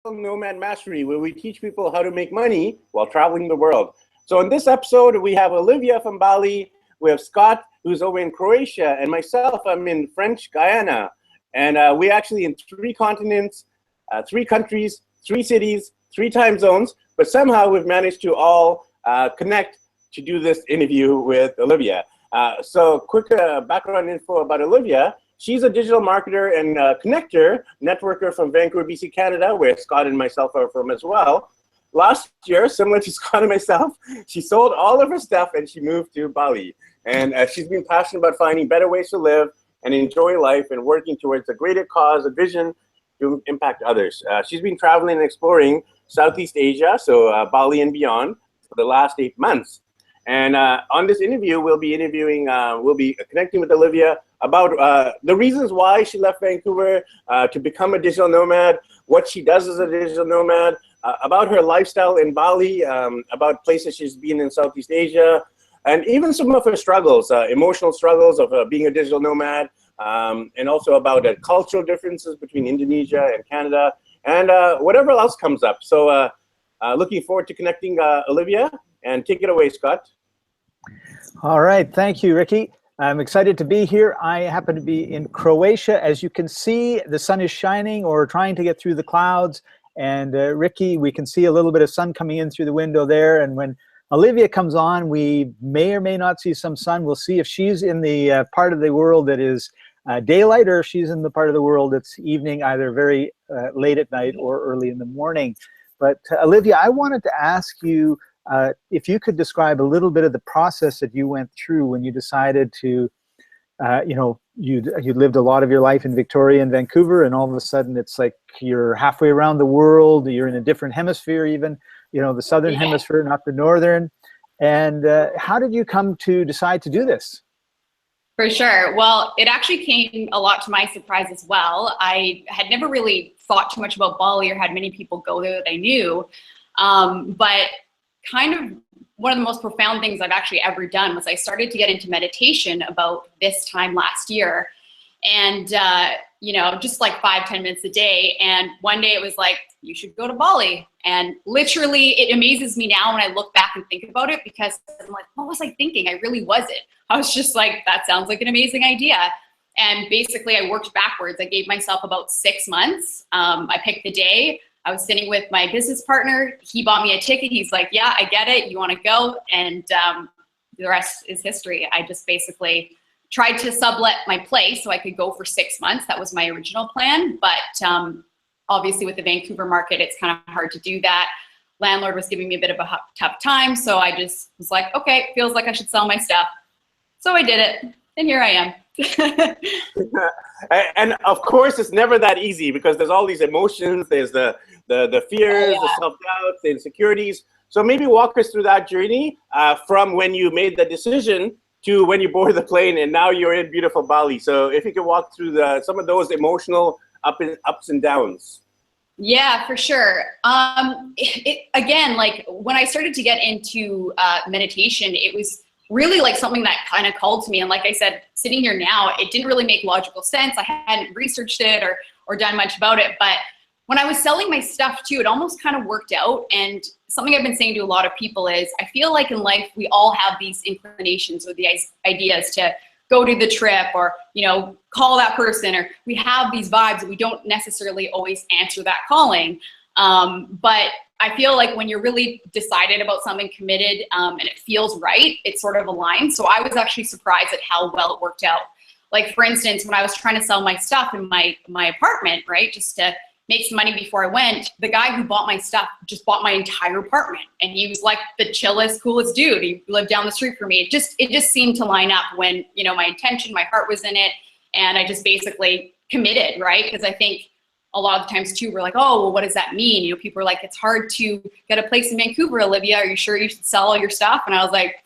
Nomad Mastery, where we teach people how to make money while traveling the world. So in this episode, we have Olivia from Bali, we have Scott, who's over in Croatia, and myself, I'm in French Guyana. And we actually in 3 continents, 3 countries, 3 cities, 3 time zones, but somehow we've managed to all connect to do this interview with Olivia. So quick background info about Olivia. She's a digital marketer and connector, networker from Vancouver, BC, Canada, where Scott and myself are from as well. Last year, similar to Scott and myself, she sold all of her stuff and she moved to Bali. And she's been passionate about finding better ways to live and enjoy life and working towards a greater cause, a vision to impact others. She's been traveling and exploring Southeast Asia, so Bali and beyond, for the last 8 months. And on this interview, we'll be connecting with Olivia about the reasons why she left Vancouver to become a digital nomad, what she does as a digital nomad, about her lifestyle in Bali, about places she's been in Southeast Asia, and even some of her struggles, emotional struggles of being a digital nomad, and also about cultural differences between Indonesia and Canada, and whatever else comes up. So looking forward to connecting Olivia, and take it away, Scott. All right, thank you, Ricky. I'm excited to be here. I happen to be in Croatia. As you can see, the sun is shining or trying to get through the clouds. And Ricky, we can see a little bit of sun coming in through the window there. And when Olivia comes on, we may or may not see some sun. We'll see if she's in the part of the world that is daylight, or if she's in the part of the world that's evening, either very late at night or early in the morning. But Olivia, I wanted to ask you, if you could describe a little bit of the process that you went through when you decided to, you lived a lot of your life in Victoria and Vancouver, and all of a sudden it's like you're halfway around the world, you're in a different hemisphere even, the southern hemisphere, not the northern. And how did you come to decide to do this? For sure. Well, it actually came a lot to my surprise as well. I had never really thought too much about Bali or had many people go there that I knew, but kind of one of the most profound things I've actually ever done was I started to get into meditation about this time last year. And, just like 5-10 minutes a day. And one day it was like, you should go to Bali. And literally it amazes me now when I look back and think about it, because I'm like, what was I thinking? I really wasn't. I was just like, that sounds like an amazing idea. And basically I worked backwards. I gave myself about 6 months. I picked the day. I was sitting with my business partner. He bought me a ticket. He's like, yeah, I get it. You want to go? And the rest is history. I just basically tried to sublet my place so I could go for 6 months. That was my original plan. But obviously with the Vancouver market, it's kind of hard to do that. Landlord was giving me a bit of a tough time. So I just was like, okay, feels like I should sell my stuff. So I did it. And here I am. And of course, it's never that easy, because there's all these emotions. There's the fears, the self-doubts, the insecurities. So maybe walk us through that journey from when you made the decision to when you boarded the plane and now you're in beautiful Bali. So if you could walk through some of those emotional ups and downs. Yeah, for sure. Again, like when I started to get into meditation, it was really like something that kind of called to me. And like I said, sitting here now, it didn't really make logical sense. I hadn't researched it or done much about it. But when I was selling my stuff too, it almost kind of worked out. And something I've been saying to a lot of people is, I feel like in life, we all have these inclinations or the ideas to go to the trip or, call that person, or we have these vibes that we don't necessarily always answer that calling. But I feel like when you're really decided about something, committed, and it feels right, it sort of aligns. So I was actually surprised at how well it worked out. Like for instance, when I was trying to sell my stuff in my apartment, right, just to make some money before I went, the guy who bought my stuff just bought my entire apartment. And he was like the chillest, coolest dude. He lived down the street from me. It just seemed to line up when, my intention, my heart was in it. And I just basically committed, right? Because I think a lot of the times too, we're like, oh, well, what does that mean? People are like, it's hard to get a place in Vancouver, Olivia. Are you sure you should sell all your stuff? And I was like,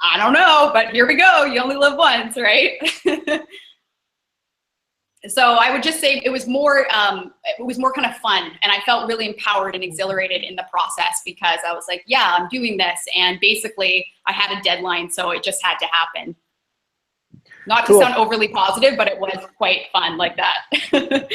I don't know, but here we go. You only live once, right? So I would just say it was more kind of fun, and I felt really empowered and exhilarated in the process, because I was like, yeah, I'm doing this. And basically I had a deadline, so it just had to happen. Not to sound overly positive, but it was quite fun like that.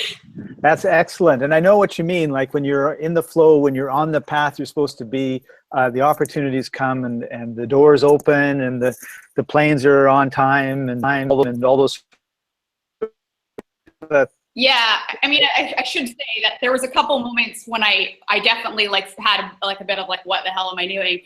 That's excellent. And I know what you mean. Like when you're in the flow, when you're on the path you're supposed to be, the opportunities come and the doors open and the planes are on time and all those. Yeah, I mean, I should say that there was a couple moments when I definitely like had like a bit of like, what the hell am I doing?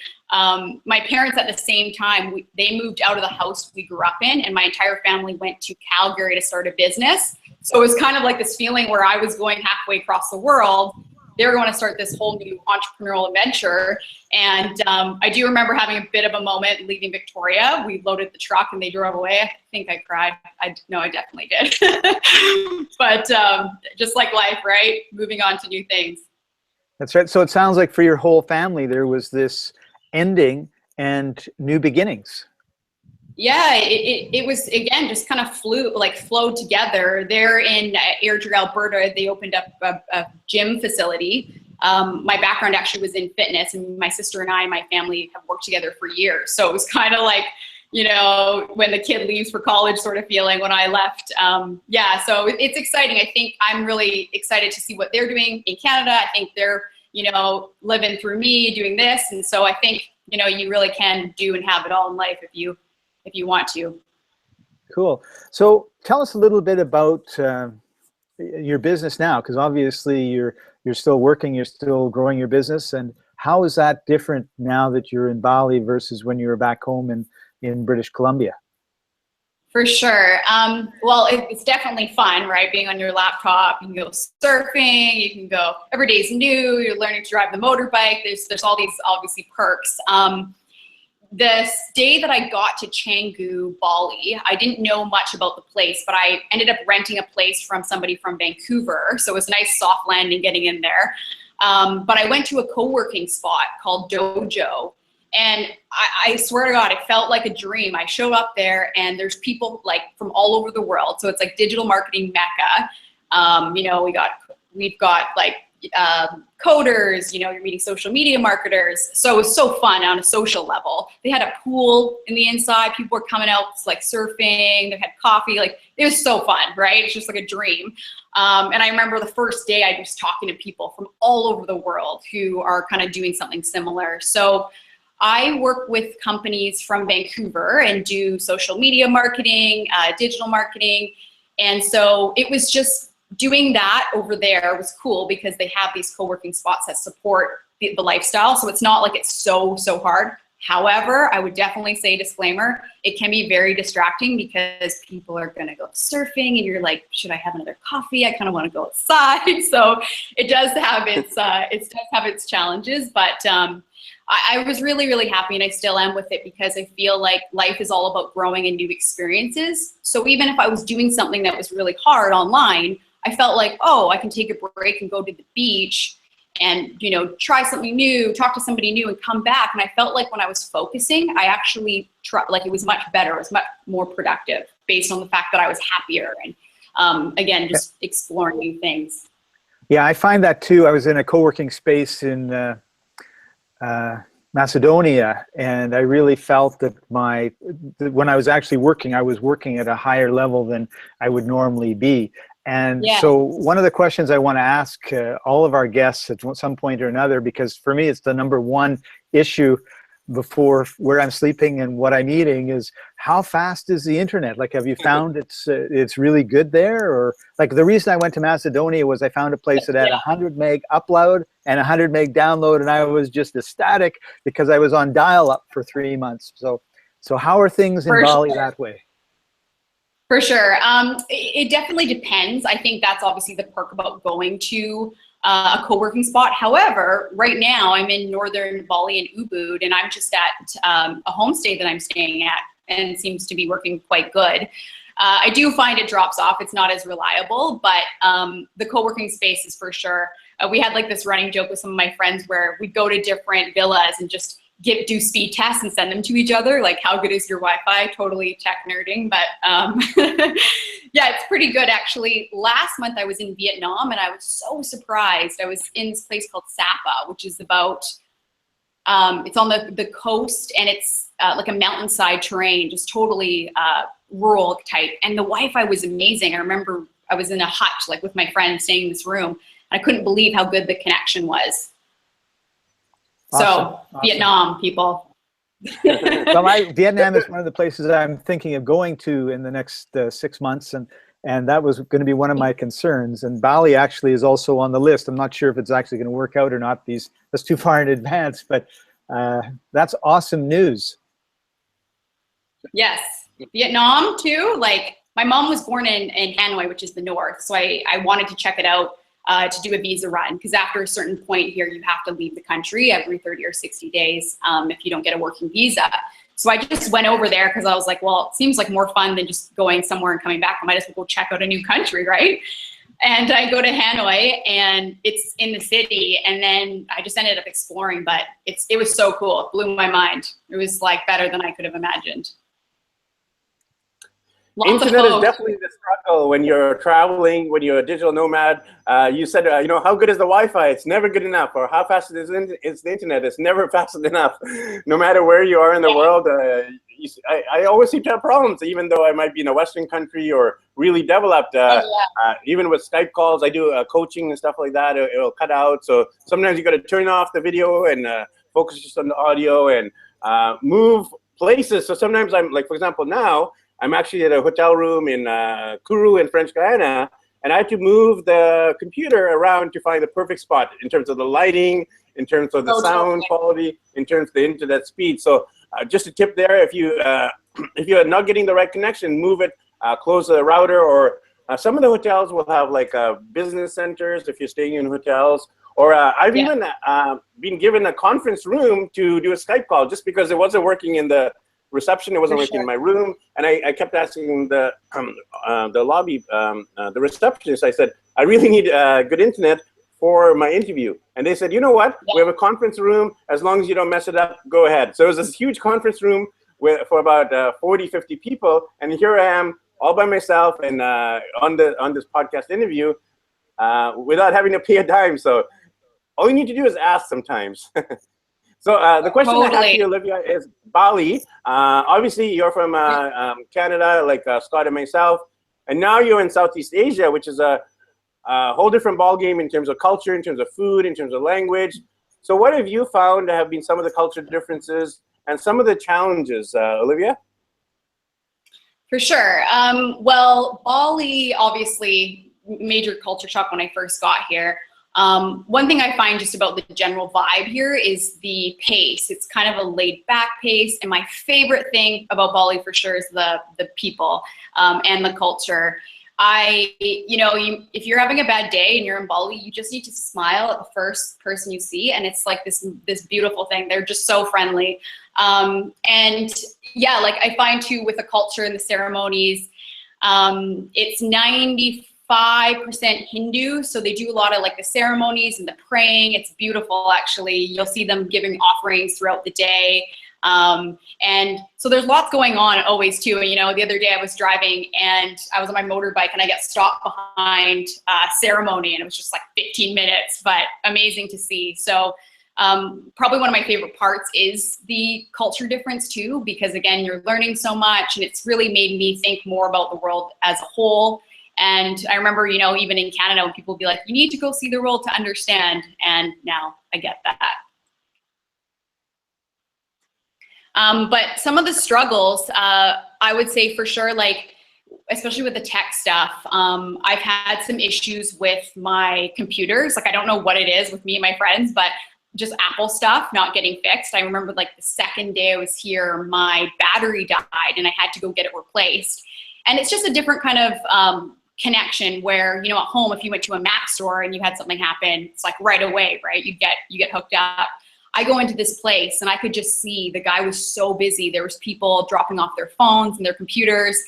My parents at the same time, they moved out of the house we grew up in, and my entire family went to Calgary to start a business. So it was kind of like this feeling where I was going halfway across the world. They were going to start this whole new entrepreneurial adventure. And I do remember having a bit of a moment leaving Victoria. We loaded the truck and they drove away. I think I cried. No, I definitely did. But just like life, right? Moving on to new things. That's right. So it sounds like for your whole family, there was this ending and new beginnings. Yeah, it was, again, just kind of flowed together. There in Airdrie, Alberta, they opened up a gym facility. My background actually was in fitness, and my sister and I and my family have worked together for years. So it was kind of like, you know, when the kid leaves for college sort of feeling when I left. Yeah, so it's exciting. I think I'm really excited to see what they're doing in Canada. I think they're, you know, living through me doing this. And so I think, you know, you really can do and have it all in life if you want to. Cool. So tell us a little bit about your business now, because obviously you're still working, you're still growing your business. And how is that different now that you're in Bali versus when you were back home in British Columbia? For sure. Well, it's definitely fun, right? Being on your laptop, you can go surfing, you can go, every day's new, you're learning to drive the motorbike. There's all these obviously perks. The day that I got to Canggu, Bali, I didn't know much about the place, but I ended up renting a place from somebody from Vancouver. So it was a nice soft landing getting in there. But I went to a co-working spot called Dojo. And I swear to God, it felt like a dream. I showed up there and there's people like from all over the world. So it's like digital marketing mecca. You know, we've got like coders, you know, you're meeting social media marketers. So it was so fun on a social level. They had a pool in the inside. People were coming out like surfing. They had coffee. Like it was so fun, right? It's just like a dream. And I remember the first day I was talking to people from all over the world who are kind of doing something similar. So I work with companies from Vancouver and do social media marketing, digital marketing. And so it was just doing that over there was cool because they have these co-working spots that support the lifestyle. So it's not like it's so hard. However, I would definitely say, disclaimer, it can be very distracting because people are going to go surfing and you're like, should I have another coffee? I kind of want to go outside. So it does have its challenges, but I was really happy, and I still am with it because I feel like life is all about growing and new experiences. So even if I was doing something that was really hard online, I felt like, oh, I can take a break and go to the beach and, you know, try something new, talk to somebody new and come back. And I felt like when I was focusing, I actually like it was much better. It was much more productive based on the fact that I was happier and, again, just exploring new things. Yeah, I find that too. I was in a co-working space in Macedonia, and I really felt that when I was actually working, I was working at a higher level than I would normally be. And so one of the questions I want to ask all of our guests at some point or another, because for me it's the number one issue before where I'm sleeping and what I'm eating, is how fast is the internet? Like, have you found it's really good there? Or like the reason I went to Macedonia was I found a place that had 100 meg upload and 100 meg download, and I was just ecstatic because I was on dial-up for 3 months. So how are things in Bali that way? For sure. It definitely depends. I think that's obviously the perk about going to a co-working spot. However, right now I'm in northern Bali in Ubud, and I'm just at a homestay that I'm staying at, and it seems to be working quite good. I do find it drops off. It's not as reliable, but the co-working space is for sure. We had like this running joke with some of my friends where we'd go to different villas and just do speed tests and send them to each other. Like, how good is your Wi-Fi? Totally tech nerding, but yeah, it's pretty good actually. Last month I was in Vietnam and I was so surprised. I was in this place called Sapa, which is about, it's on the coast, and it's like a mountainside terrain, just totally rural type, and the Wi-Fi was amazing. I remember I was in a hutch, like with my friend staying in this room, and I couldn't believe how good the connection was. Awesome. So Awesome. Vietnam, people. Well, Vietnam is one of the places that I'm thinking of going to in the next 6 months, and that was going to be one of my concerns. And Bali actually is also on the list. I'm not sure if it's actually going to work out or not. That's too far in advance, but that's awesome news. Yes, Vietnam too. Like my mom was born in Hanoi, which is the north, so I wanted to check it out to do a visa run, because after a certain point here, you have to leave the country every 30 or 60 days if you don't get a working visa. So I just went over there because I was like, well, it seems like more fun than just going somewhere and coming back. I might as well go check out a new country, right? And I go to Hanoi, and it's in the city, and then I just ended up exploring, but it was so cool. It blew my mind. It was like better than I could have imagined. Internet is definitely the struggle when you're traveling, when you're a digital nomad. You said, you know, how good is the Wi-Fi? It's never good enough. Or how fast is the internet? It's never fast enough. No matter where you are in the world, I always seem to have problems, even though I might be in a Western country or really developed. Even with Skype calls, I do coaching and stuff like that. It'll cut out. So sometimes you got to turn off the video and focus just on the audio and move places. So sometimes I'm like, for example, now, I'm actually at a hotel room in Kourou in French Guiana, and I had to move the computer around to find the perfect spot in terms of the lighting, in terms of the sound quality, in terms of the internet speed. So just a tip there, if you're not getting the right connection, move it, close the router, or some of the hotels will have like business centers if you're staying in hotels. Or I've even been given a conference room to do a Skype call just because it wasn't working in the reception. It wasn't working in my room, and I kept asking the lobby, the receptionist. I said, I really need good internet for my interview, and they said, you know what? We have a conference room. As long as you don't mess it up, go ahead. So it was this huge conference room for about 40, 50 people, and here I am all by myself and on this podcast interview without having to pay a dime. So all you need to do is ask sometimes. So the question I have for you, Olivia, is Bali. Obviously, you're from Canada, like Scott and myself, and now you're in Southeast Asia, which is a whole different ballgame in terms of culture, in terms of food, in terms of language. So what have you found have been some of the culture differences and some of the challenges, Olivia? For sure. Well, Bali, obviously, major culture shock when I first got here. One thing I find just about the general vibe here is the pace. It's kind of a laid back pace. And my favorite thing about Bali for sure is the people and the culture. If you're having a bad day and you're in Bali, you just need to smile at the first person you see. And it's like this beautiful thing. They're just so friendly. And yeah, like I find too with the culture and the ceremonies, it's 95% Hindu, so they do a lot of like the ceremonies and the praying. It's beautiful, actually. You'll see them giving offerings throughout the day. And so there's lots going on always too. You know, the other day I was driving and I was on my motorbike and I got stopped behind a ceremony, and it was just like 15 minutes, but amazing to see. So probably one of my favorite parts is the culture difference too, because again, you're learning so much, and it's really made me think more about the world as a whole. And I remember, you know, even in Canada, when people would be like, you need to go see the world to understand. And now I get that. But some of the struggles, I would say for sure, like, especially with the tech stuff, I've had some issues with my computers. Like, I don't know what it is with me and my friends, but just Apple stuff not getting fixed. I remember like the second day I was here, my battery died and I had to go get it replaced. And it's just a different kind of connection where, you know, at home, if you went to a Mac store and you had something happen, it's like right away, right? You get hooked up. I go into this place and I could just see the guy was so busy. There was people dropping off their phones and their computers.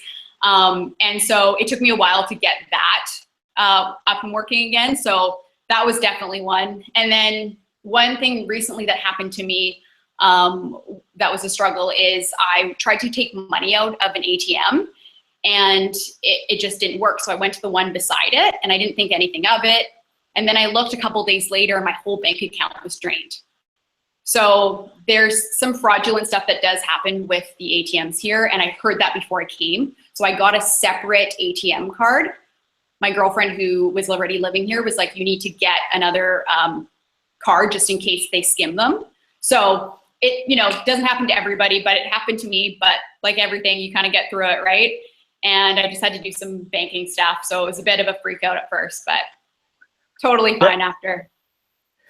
And so it took me a while to get that up and working again. So that was definitely one. And then one thing recently that happened to me that was a struggle is I tried to take money out of an ATM and it just didn't work. So I went to the one beside it and I didn't think anything of it. And then I looked a couple days later and my whole bank account was drained. So there's some fraudulent stuff that does happen with the ATMs here, and I heard that before I came. So I got a separate ATM card. My girlfriend, who was already living here, was like, you need to get another card just in case they skim them. So it, you know, doesn't happen to everybody, but it happened to me. But like everything, you kind of get through it, right? And I just had to do some banking stuff. So it was a bit of a freak out at first, but totally fine after.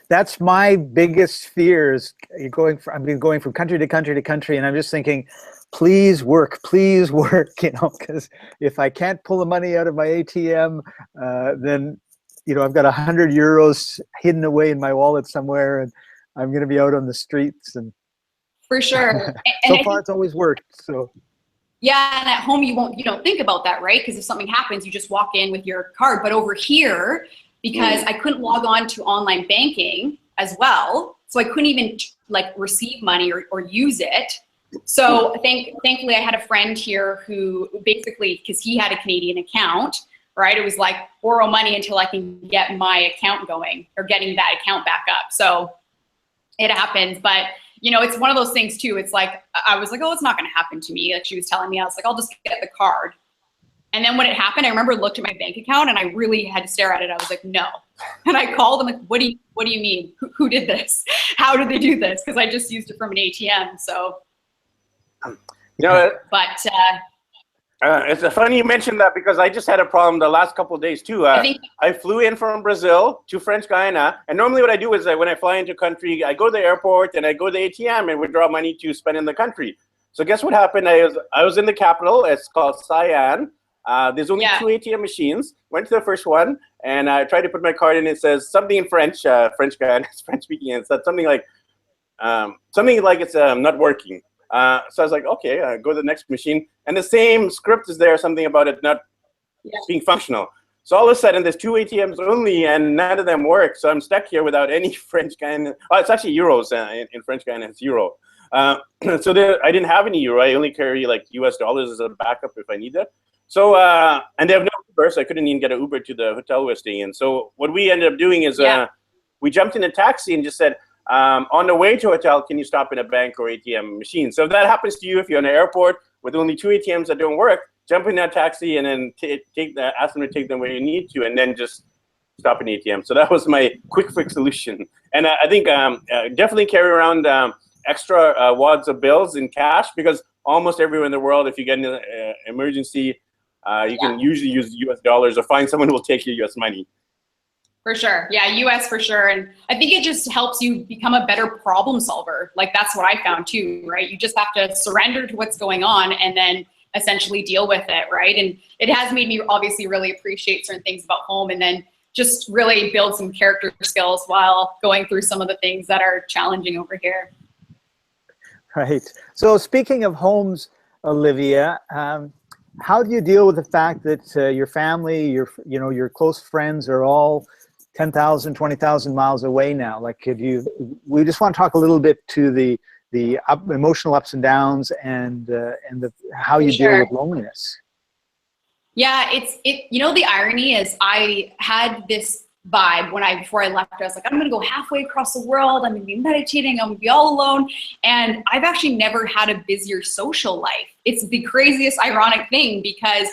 That's my biggest fear is I've been going from country to country to country, and I'm just thinking, please work, you know, because if I can't pull the money out of my ATM, then, you know, I've got 100 euros hidden away in my wallet somewhere, and I'm going to be out on the streets. And for sure. So far, it's always worked. So. Yeah, and at home you don't think about that, right? Because if something happens, you just walk in with your card. But over here, because I couldn't log on to online banking as well, so I couldn't even like receive money or use it. So thankfully I had a friend here who basically, because he had a Canadian account, right? It was like borrow money until I can get my account going or getting that account back up. So it happens, but you know, it's one of those things too. It's like, I was like, oh, it's not going to happen to me. Like she was telling me, I was like, I'll just get the card. And then when it happened, I remember looked at my bank account and I really had to stare at it. I was like, no. And I called them like, what do you mean? Who did this? How did they do this? Because I just used it from an ATM. So, you know, but it's funny you mentioned that because I just had a problem the last couple of days too. I flew in from Brazil to French Guiana, and normally what I do is when I fly into country, I go to the airport and I go to the ATM and withdraw money to spend in the country. So guess what happened? I was in the capital. It's called Cyan. There's only 2 ATM machines. Went to the first one and I tried to put my card in. It says something in French. French Guiana, it's French speaking. And it said something like it's not working. So I was like, okay, go to the next machine. And the same script is there, something about it not being functional. So all of a sudden, there's 2 ATMs only, and none of them work. So I'm stuck here without any French Guiana. Oh, it's actually euros. In French Guiana, it's euro. So I didn't have any euro. I only carry like US dollars as a backup if I need that. So, and they have no Uber, so I couldn't even get an Uber to the hotel we're staying in. So what we ended up doing is we jumped in a taxi and just said, on the way to a hotel, can you stop in a bank or ATM machine? So if that happens to you, if you're in an airport with only 2 ATMs that don't work, jump in that taxi and then ask them to take them where you need to, and then just stop an ATM. So that was my quick fix solution. And I think definitely carry around extra wads of bills in cash, because almost everywhere in the world, if you get an emergency, you can usually use US dollars or find someone who will take your US money. For sure. Yeah, US for sure. And I think it just helps you become a better problem solver. Like that's what I found too, right? You just have to surrender to what's going on and then essentially deal with it, right? And it has made me obviously really appreciate certain things about home, and then just really build some character skills while going through some of the things that are challenging over here. Right. So speaking of homes, Olivia, how do you deal with the fact that your family, your close friends are all 10,000, 20,000 miles away now? Like, we just want to talk a little bit to the emotional ups and downs and how you deal with loneliness. Yeah, the irony is I had this vibe before I left. I was like, I'm going to go halfway across the world. I'm going to be meditating. I'm going to be all alone. And I've actually never had a busier social life. It's the craziest ironic thing, because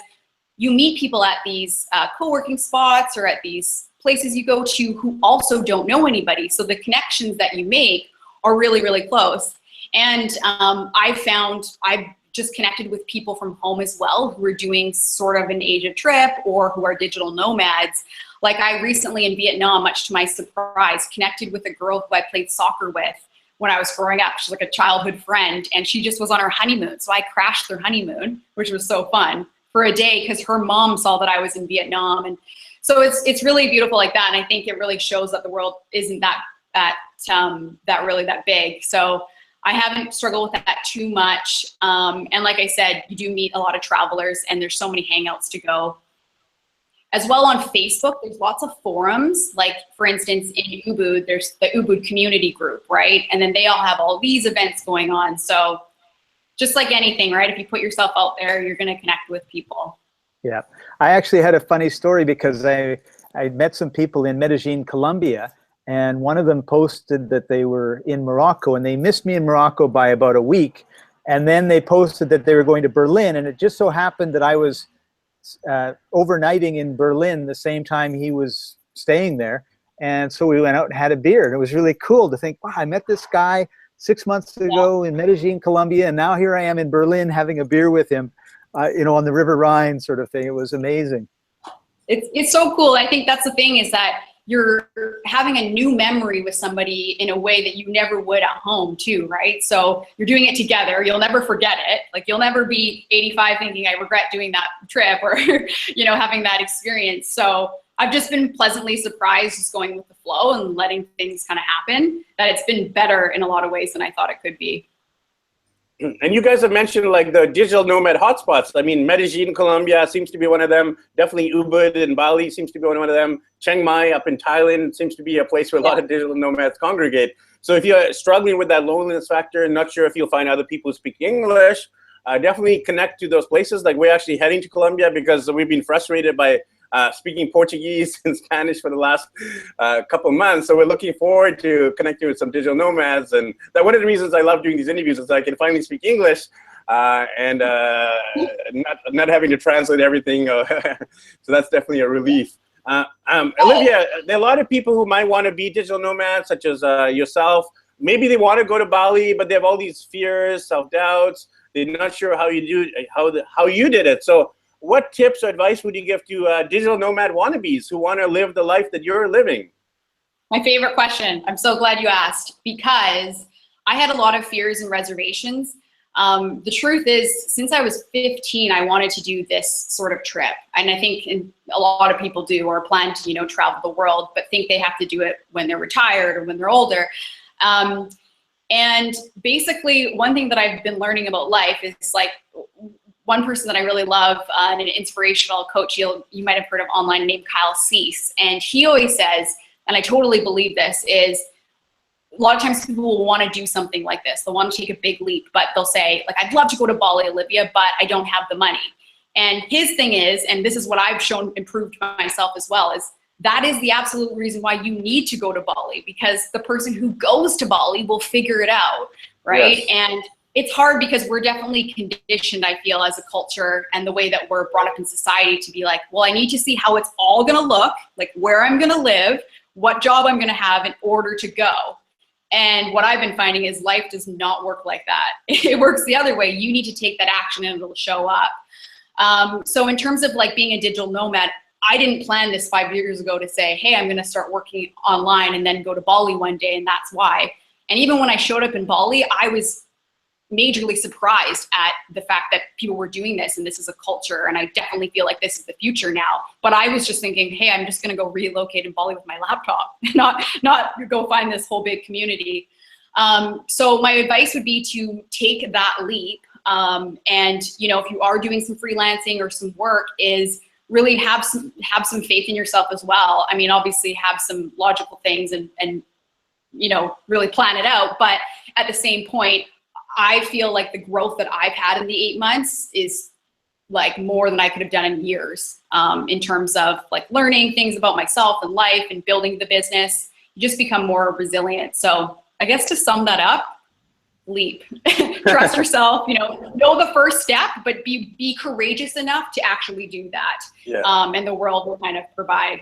you meet people at these co-working spots or at these places you go to who also don't know anybody. So the connections that you make are really, really close. And I've just connected with people from home as well who are doing sort of an Asia trip or who are digital nomads. Like I recently in Vietnam, much to my surprise, connected with a girl who I played soccer with when I was growing up. She's like a childhood friend, and she just was on her honeymoon. So I crashed their honeymoon, which was so fun, for a day, because her mom saw that I was in Vietnam. And so it's really beautiful like that. And I think it really shows that the world isn't that really that big. So I haven't struggled with that too much. And like I said, you do meet a lot of travelers, and there's so many hangouts to go. As well on Facebook, there's lots of forums. Like for instance, in Ubud, there's the Ubud community group, right? And then they all have all these events going on. So just like anything, right? If you put yourself out there, you're going to connect with people. Yeah. I actually had a funny story because I met some people in Medellin, Colombia, and one of them posted that they were in Morocco, and they missed me in Morocco by about a week. And then they posted that they were going to Berlin, and it just so happened that I was overnighting in Berlin the same time he was staying there. And so we went out and had a beer, and it was really cool to think, wow, I met this guy 6 months ago in Medellin, Colombia, and now here I am in Berlin having a beer with him, you know, on the River Rhine sort of thing. It was amazing. It's so cool. I think that's the thing, is that you're having a new memory with somebody in a way that you never would at home too, right? So you're doing it together. You'll never forget it. Like, you'll never be 85 thinking, I regret doing that trip, or, you know, having that experience. So I've just been pleasantly surprised, just going with the flow and letting things kind of happen, that it's been better in a lot of ways than I thought it could be. And you guys have mentioned like the digital nomad hotspots. I mean, Medellin, Colombia seems to be one of them. Definitely Ubud in Bali seems to be one of them. Chiang Mai up in Thailand seems to be a place where a lot of digital nomads congregate. So if you're struggling with that loneliness factor and not sure if you'll find other people who speak English, definitely connect to those places. Like, we're actually heading to Colombia because we've been frustrated by speaking Portuguese and Spanish for the last couple of months. So we're looking forward to connecting with some digital nomads. And that one of the reasons I love doing these interviews is I can finally speak English and not having to translate everything. So that's definitely a relief. Olivia, there are a lot of people who might want to be digital nomads, such as yourself. Maybe they want to go to Bali, but they have all these fears, self-doubts. They're not sure how you did it. So what tips or advice would you give to digital nomad wannabes who want to live the life that you're living? My favorite question. I'm so glad you asked, because I had a lot of fears and reservations. The truth is, since I was 15, I wanted to do this sort of trip. And I think a lot of people do, or plan to, you know, travel the world, but think they have to do it when they're retired or when they're older. And basically, one thing that I've been learning about life is, like, one person that I really love, and an inspirational coach you might have heard of online, named Kyle Cease. And he always says, and I totally believe this, is a lot of times people will want to do something like this. They'll want to take a big leap, but they'll say, like, I'd love to go to Bali, Olivia, but I don't have the money. And his thing is, and this is what I've shown improved myself as well, is that is the absolute reason why you need to go to Bali, because the person who goes to Bali will figure it out, right? Yes. And it's hard because we're definitely conditioned, I feel, as a culture and the way that we're brought up in society to be like, well, I need to see how it's all gonna look, like where I'm gonna live, what job I'm gonna have in order to go. And what I've been finding is life does not work like that. It works the other way. You need to take that action and it'll show up. So in terms of like being a digital nomad, I didn't plan this 5 years ago to say, hey, I'm gonna start working online and then go to Bali one day, and that's why. And even when I showed up in Bali, I was majorly surprised at the fact that people were doing this, and this is a culture, and I definitely feel like this is the future now. But I was just thinking, hey, I'm just gonna go relocate in Bali with my laptop, not go find this whole big community. So my advice would be to take that leap, and you know, if you are doing some freelancing or some work, is really have some faith in yourself as well. I mean, obviously have some logical things and you know, really plan it out, but at the same point, I feel like the growth that I've had in the 8 months is like more than I could have done in years, in terms of like learning things about myself and life and building the business. You just become more resilient. So I guess to sum that up, leap. Trust yourself, you know the first step, but be courageous enough to actually do that. Yeah. And the world will kind of provide.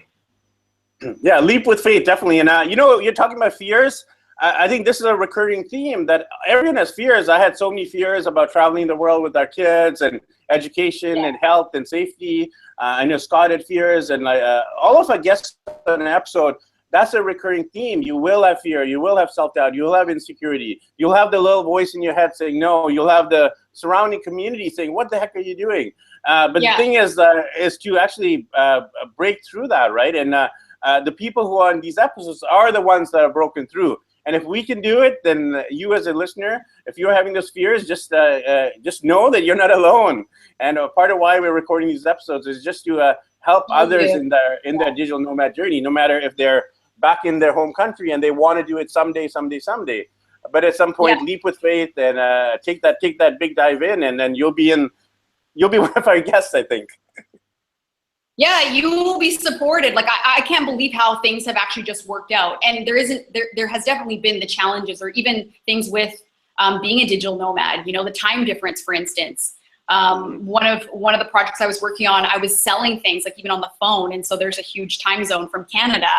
Yeah, leap with faith, definitely. And you know, you're talking about fears. I think this is a recurring theme, that everyone has fears. I had so many fears about traveling the world with our kids, and education, and health and safety. I know Scott had fears, and all of our guests on an episode, that's a recurring theme. You will have fear, you will have self-doubt, you will have insecurity, you'll have the little voice in your head saying no, you'll have the surrounding community saying, what the heck are you doing? But the thing is to actually break through that, right? And the people who are on these episodes are the ones that are broken through. And if we can do it, then you as a listener, if you're having those fears, just know that you're not alone. And part of why we're recording these episodes is just to help others in their digital nomad journey, no matter if they're back in their home country and they want to do it someday. But at some point, leap with faith and take that big dive in, and then you'll be one of our guests, I think. Yeah, you will be supported. Like I can't believe how things have actually just worked out. And there has definitely been the challenges, or even things with being a digital nomad. You know, the time difference, for instance. One of the projects I was working on, I was selling things like even on the phone, and so there's a huge time zone from Canada.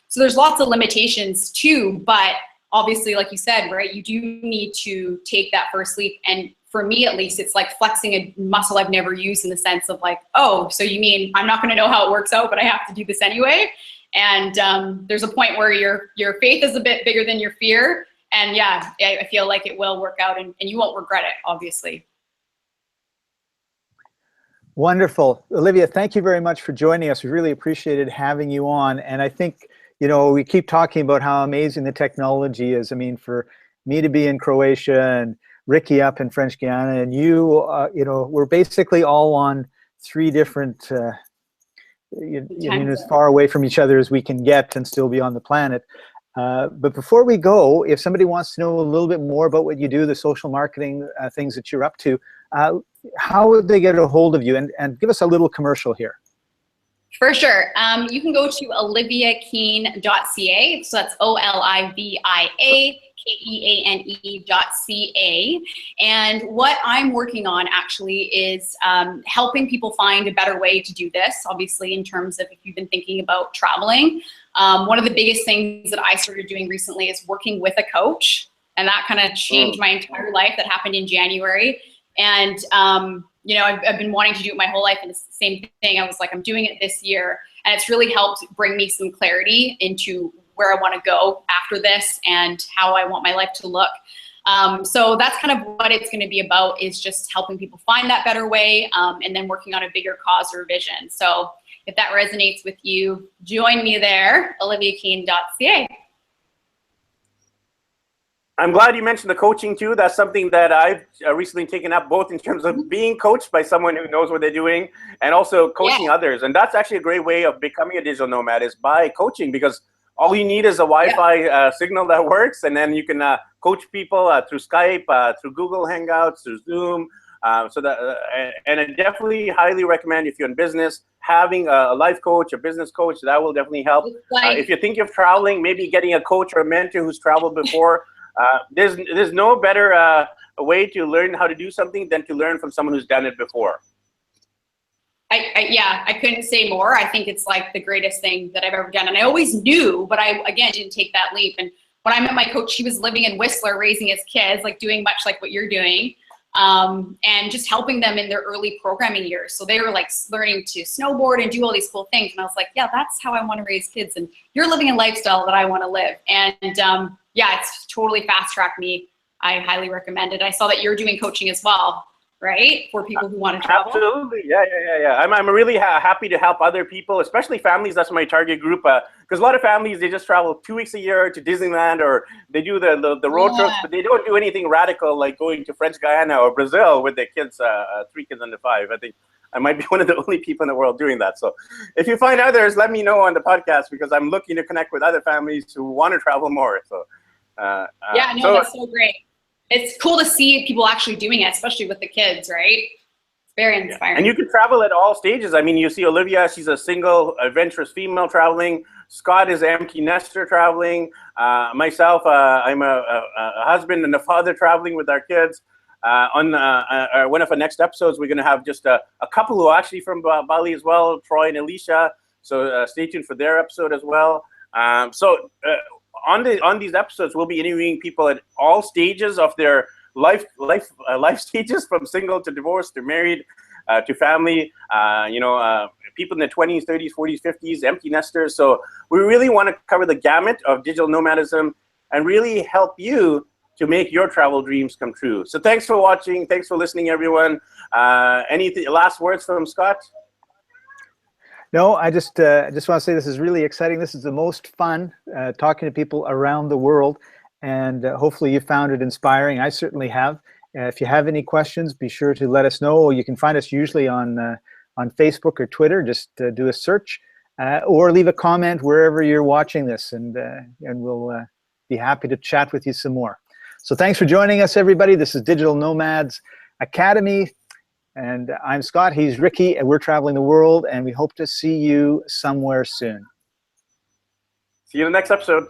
So there's lots of limitations too. But obviously, like you said, right, you do need to take that first leap. And for me, at least, it's like flexing a muscle I've never used, in the sense of like, oh, so you mean I'm not going to know how it works out, but I have to do this anyway? And there's a point where your faith is a bit bigger than your fear. And yeah, I feel like it will work out, and you won't regret it, obviously. Wonderful. Olivia, thank you very much for joining us. We really appreciated having you on. And I think, you know, we keep talking about how amazing the technology is. I mean, for me to be in Croatia and Ricky up in French Guiana, and you, you know, we're basically all on 3 different, you know, as far away from each other as we can get and still be on the planet. But before we go, if somebody wants to know a little bit more about what you do, the social marketing things that you're up to, how would they get a hold of you? And give us a little commercial here. For sure. You can go to oliviakeane.ca. So that's OLIVIAKEANE.ca. And what I'm working on actually is helping people find a better way to do this, obviously, in terms of if you've been thinking about traveling. One of the biggest things that I started doing recently is working with a coach. And that kind of changed my entire life. That happened in January. And, you know, I've been wanting to do it my whole life, and it's the same thing. I was like, I'm doing it this year. And it's really helped bring me some clarity into where I want to go after this and how I want my life to look. So that's kind of what it's going to be about, is just helping people find that better way, and then working on a bigger cause or vision. So if that resonates with you, join me there, oliviakeane.ca. I'm glad you mentioned the coaching too. That's something that I've recently taken up, both in terms of being coached by someone who knows what they're doing, and also coaching others. And that's actually a great way of becoming a digital nomad, is by coaching, because all you need is a Wi-Fi signal that works, and then you can coach people through Skype, through Google Hangouts, through Zoom. And I definitely highly recommend, if you're in business, having a life coach, a business coach. That will definitely help. If you think of traveling, maybe getting a coach or a mentor who's traveled before. There's no better way to learn how to do something than to learn from someone who's done it before. I couldn't say more. I think it's like the greatest thing that I've ever done. And I always knew, but I, again, didn't take that leap. And when I met my coach, he was living in Whistler, raising his kids, like doing much like what you're doing, and just helping them in their early programming years. So they were like learning to snowboard and do all these cool things. And I was like, yeah, that's how I want to raise kids. And you're living a lifestyle that I want to live. And yeah, it's totally fast-tracked me. I highly recommend it. I saw that you're doing coaching as well, right? For people who want to travel. Absolutely, yeah. I'm really happy to help other people, especially families. That's my target group. Because a lot of families, they just travel 2 weeks a year to Disneyland, or they do the road trips, but they don't do anything radical like going to French Guiana or Brazil with their kids, 3 kids under 5. I think I might be one of the only people in the world doing that. So if you find others, let me know on the podcast, because I'm looking to connect with other families who want to travel more. So. That's so great. It's cool to see people actually doing it, especially with the kids, right? It's very inspiring. And you can travel at all stages. I mean, you see Olivia, she's a single, adventurous female traveling. Scott is an empty nester traveling. Myself, I'm a husband and a father traveling with our kids. On one of our next episodes, we're going to have just a couple who are actually from Bali as well, Troy and Alicia. So stay tuned for their episode as well. On these episodes, we'll be interviewing people at all stages of their life stages, from single to divorced to married to family. People in their 20s, 30s, 40s, 50s, empty nesters. So we really want to cover the gamut of digital nomadism and really help you to make your travel dreams come true. So thanks for watching. Thanks for listening, everyone. Any last words from Scott? No, I just want to say this is really exciting. This is the most fun talking to people around the world, and hopefully you found it inspiring. I certainly have. If you have any questions, be sure to let us know. You can find us usually on Facebook or Twitter. Just do a search or leave a comment wherever you're watching this, and we'll be happy to chat with you some more. So thanks for joining us, everybody. This is Digital Nomads Academy. And I'm Scott, he's Ricky, and we're traveling the world, and we hope to see you somewhere soon. See you in the next episode.